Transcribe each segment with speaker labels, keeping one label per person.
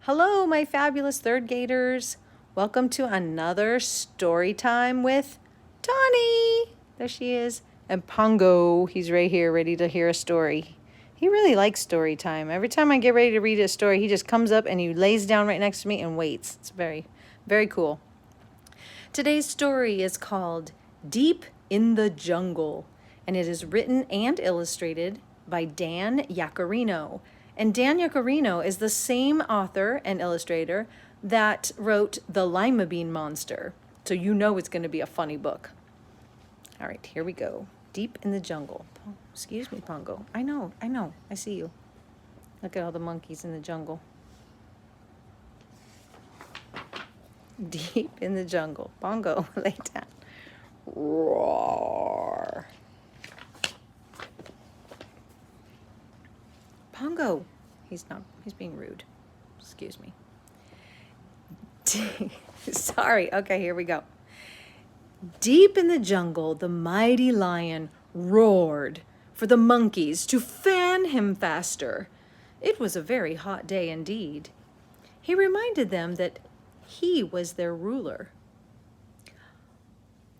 Speaker 1: Hello, my fabulous third graders. Welcome to another story time with Tawny. There she is. And Pongo, he's right here, ready to hear a story. He really likes story time. Every time I get ready to read a story, he just comes up and he lays down right next to me and waits. It's very, very cool. Today's story is called Deep in the Jungle, and it is written and illustrated by Dan Yaccarino. And Dan Yaccarino is the same author and illustrator that wrote The Lima Bean Monster. So you know it's going to be a funny book. All right, here we go. Deep in the Jungle. Oh, excuse me, Pongo. I know. I see you. Look at all the monkeys in the jungle. Deep in the jungle. Pongo, lay down. Roar. Pongo. He's being rude. Excuse me. Sorry. Okay, here we go. Deep in the jungle, the mighty lion roared for the monkeys to fan him faster. It was a very hot day indeed. He reminded them that he was their ruler.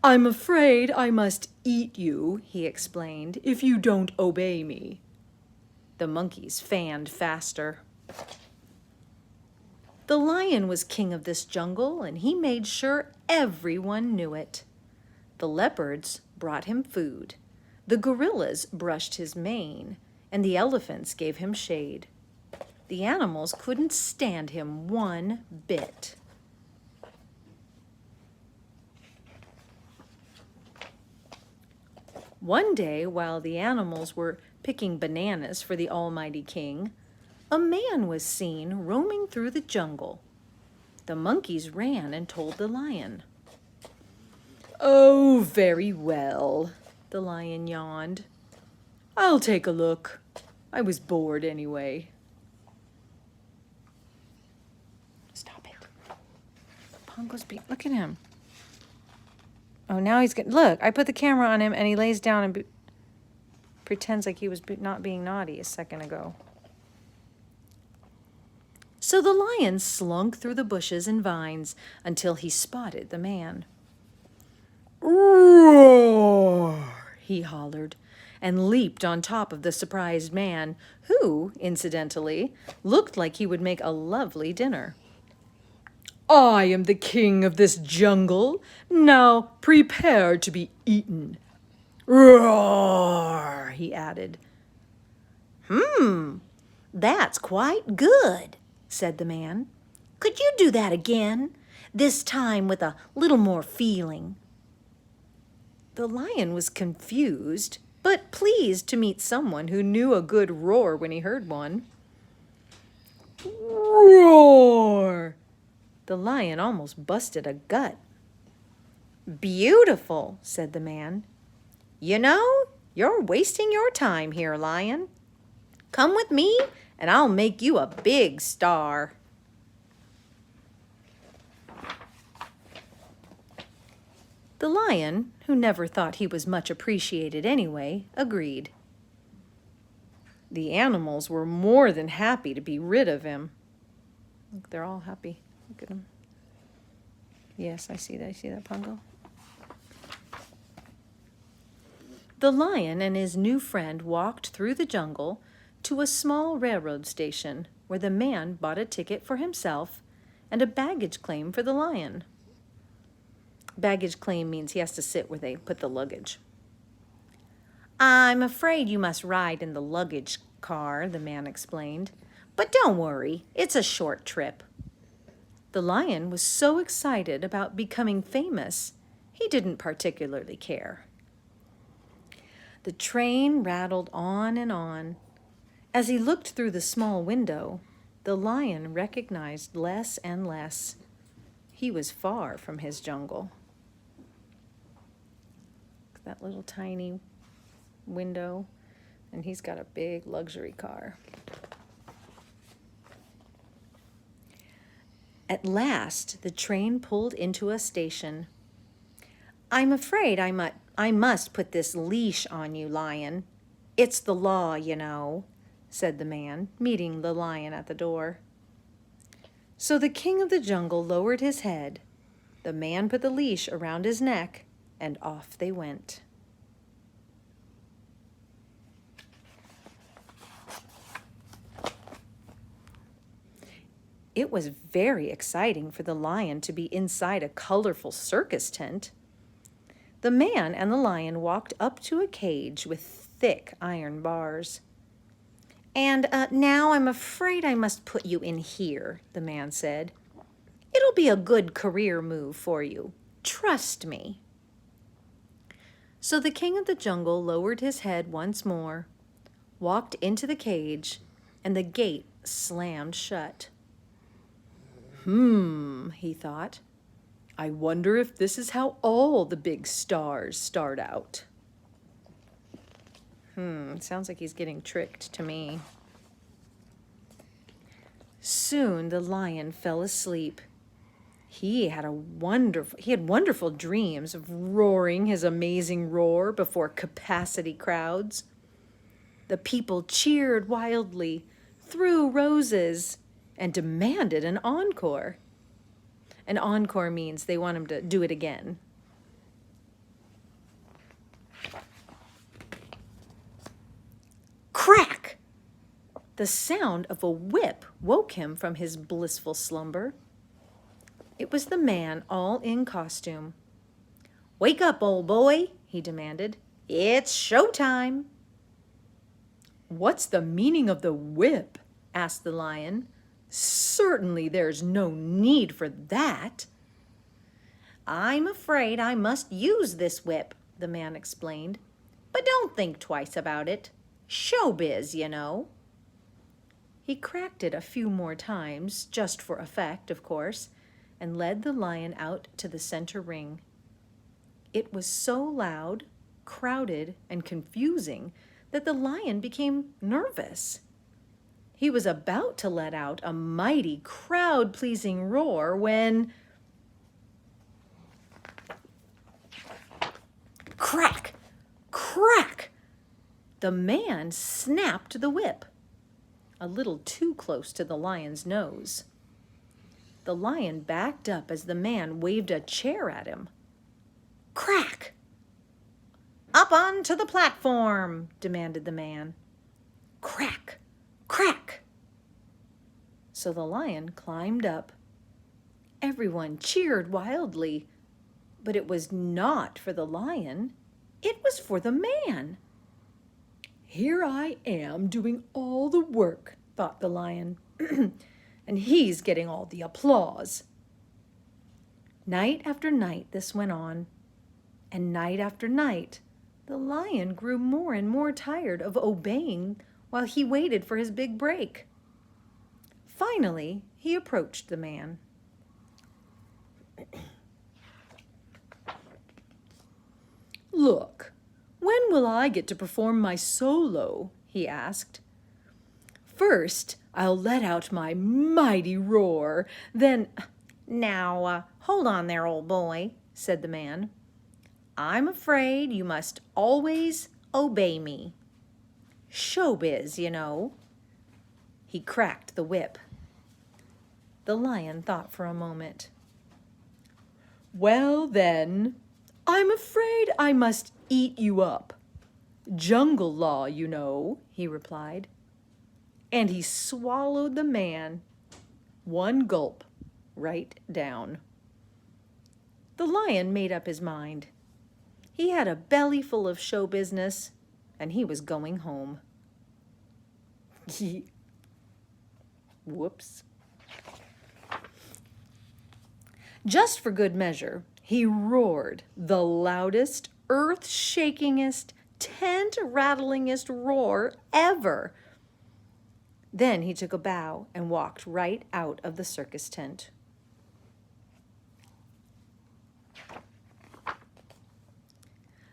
Speaker 1: "I'm afraid I must eat you," he explained, "if you don't obey me." The monkeys fanned faster. The lion was king of this jungle, and he made sure everyone knew it. The leopards brought him food. The gorillas brushed his mane, and the elephants gave him shade. The animals couldn't stand him one bit. One day, while the animals were picking bananas for the almighty king, a man was seen roaming through the jungle. The monkeys ran and told the lion. "Oh, very well," the lion yawned. "I'll take a look. I was bored anyway." Stop it. Pongo's look at him. Oh, now he's good. Look, I put the camera on him and he lays down and pretends like he was not being naughty a second ago. So the lion slunk through the bushes and vines until he spotted the man. "Roar!" he hollered, and leaped on top of the surprised man, who, incidentally, looked like he would make a lovely dinner. "I am the king of this jungle. Now prepare to be eaten." "Roar!" he added. "That's quite good," said the man. "Could you do that again? This time with a little more feeling." The lion was confused, but pleased to meet someone who knew a good roar when he heard one. "Roar!" The lion almost busted a gut. "Beautiful," said the man. "You know, you're wasting your time here, lion. Come with me and I'll make you a big star." The lion, who never thought he was much appreciated anyway, agreed. The animals were more than happy to be rid of him. Look, they're all happy. Look at them. Yes, I see that. I see that, Pongo. The lion and his new friend walked through the jungle to a small railroad station where the man bought a ticket for himself and a baggage claim for the lion. Baggage claim means he has to sit where they put the luggage. "I'm afraid you must ride in the luggage car," the man explained. "But don't worry, it's a short trip." The lion was so excited about becoming famous, he didn't particularly care. The train rattled on and on. As he looked through the small window, the lion recognized less and less. He was far from his jungle. That little tiny window, and he's got a big luxury car. At last, the train pulled into a station. "I'm afraid I must put this leash on you, lion. It's the law, you know," said the man, meeting the lion at the door. So the king of the jungle lowered his head, the man put the leash around his neck, and off they went. It was very exciting for the lion to be inside a colorful circus tent. The man and the lion walked up to a cage with thick iron bars. "And now I'm afraid I must put you in here," the man said. "It'll be a good career move for you. Trust me." So the king of the jungle lowered his head once more, walked into the cage, and the gate slammed shut. He thought. "I wonder if this is how all the big stars start out." Sounds like he's getting tricked to me. Soon the lion fell asleep. He had wonderful dreams of roaring his amazing roar before capacity crowds. The people cheered wildly, threw roses, and demanded an encore. An encore means they want him to do it again. Crack! The sound of a whip woke him from his blissful slumber. It was the man all in costume. "Wake up, old boy," he demanded. "It's showtime." "What's the meaning of the whip?" asked the lion. "Certainly there's no need for that." "I'm afraid I must use this whip," the man explained. "But don't think twice about it. Showbiz, you know." He cracked it a few more times, just for effect, of course, and led the lion out to the center ring. It was so loud, crowded, and confusing that the lion became nervous. He was about to let out a mighty, crowd-pleasing roar when... Crack! Crack! The man snapped the whip, a little too close to the lion's nose. The lion backed up as the man waved a chair at him. Crack! "Up onto the platform," demanded the man. Crack! Crack! So the lion climbed up. Everyone cheered wildly, but it was not for the lion. It was for the man. "Here I am doing all the work," thought the lion, "and he's getting all the applause." Night after night this went on, and night after night the lion grew more and more tired of obeying while he waited for his big break. Finally, he approached the man. "Look, when will I get to perform my solo?" he asked. "First, I'll let out my mighty roar, then—" "Now, hold on there, old boy," said the man. "I'm afraid you must always obey me. Showbiz, you know." He cracked the whip. The lion thought for a moment. "Well, then, I'm afraid I must eat you up. Jungle law, you know," he replied. And he swallowed the man, one gulp, right down. The lion made up his mind. He had a belly full of show business, and he was going home. Whoops. Just for good measure, he roared the loudest, earth-shakingest, tent-rattlingest roar ever. Then he took a bow and walked right out of the circus tent.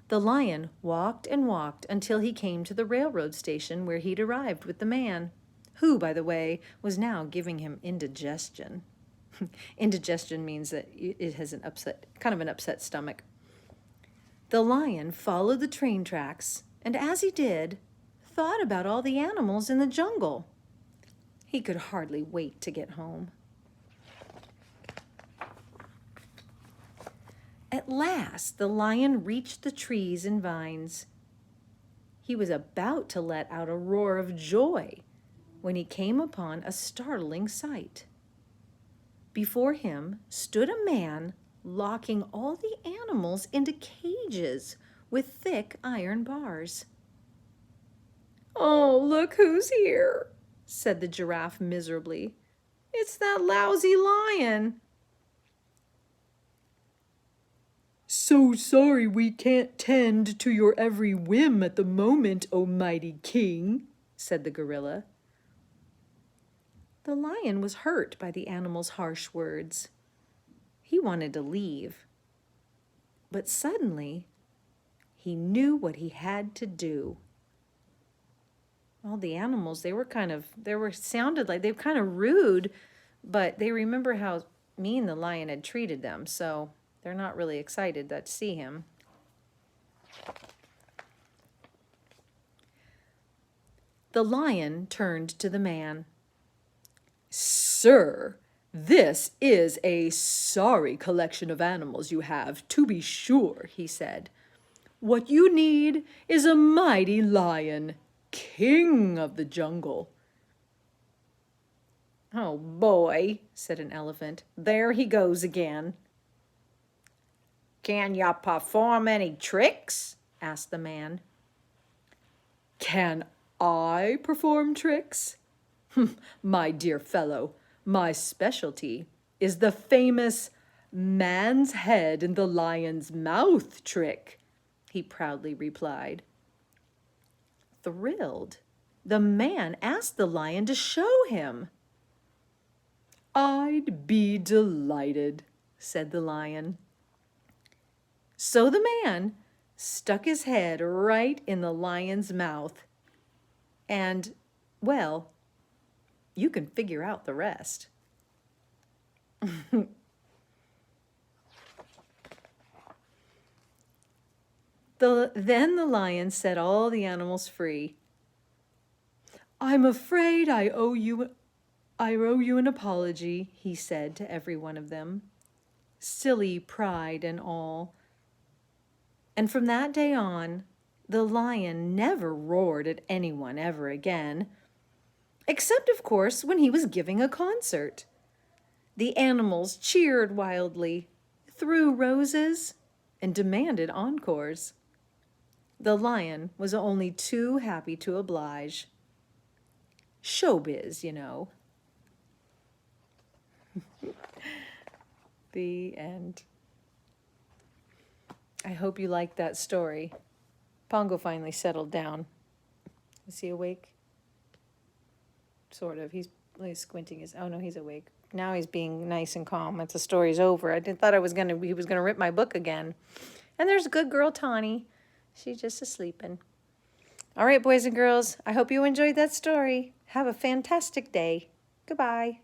Speaker 1: The lion walked and walked until he came to the railroad station where he'd arrived with the man, who, by the way, was now giving him indigestion. Indigestion means that it has an upset stomach. The lion followed the train tracks, and as he did, thought about all the animals in the jungle. He could hardly wait to get home. At last, the lion reached the trees and vines. He was about to let out a roar of joy when he came upon a startling sight. Before him stood a man locking all the animals into cages with thick iron bars. "Oh, look who's here," said the giraffe miserably. "It's that lousy lion." "So sorry we can't tend to your every whim at the moment, O mighty king," said the gorilla. The lion was hurt by the animal's harsh words. He wanted to leave. But suddenly, he knew what he had to do. All the animals, they were sounded like they were kind of rude, but they remember how mean the lion had treated them, so they're not really excited to see him. The lion turned to the man. "Sir, this is a sorry collection of animals you have, to be sure," he said. "What you need is a mighty lion, king of the jungle." "Oh boy," said an elephant. "There he goes again." "Can ya perform any tricks?" asked the man. "Can I perform tricks? My dear fellow, my specialty is the famous man's head in the lion's mouth trick," he proudly replied. Thrilled, the man asked the lion to show him. "I'd be delighted," said the lion. So the man stuck his head right in the lion's mouth. And, well, you can figure out the rest. Then the lion set all the animals free. "I'm afraid I owe you an apology," he said to every one of them. Silly pride and all. And from that day on, the lion never roared at anyone ever again, except, of course, when he was giving a concert. The animals cheered wildly, threw roses, and demanded encores. The lion was only too happy to oblige. Showbiz, you know. The end. I hope you liked that story. Pongo finally settled down. Is he awake? Sort of. He's squinting his. Oh no, he's awake. Now he's being nice and calm. It's the story's over. I thought he was gonna rip my book again. And there's good girl Tawny. She's just asleeping. All right, boys and girls. I hope you enjoyed that story. Have a fantastic day. Goodbye.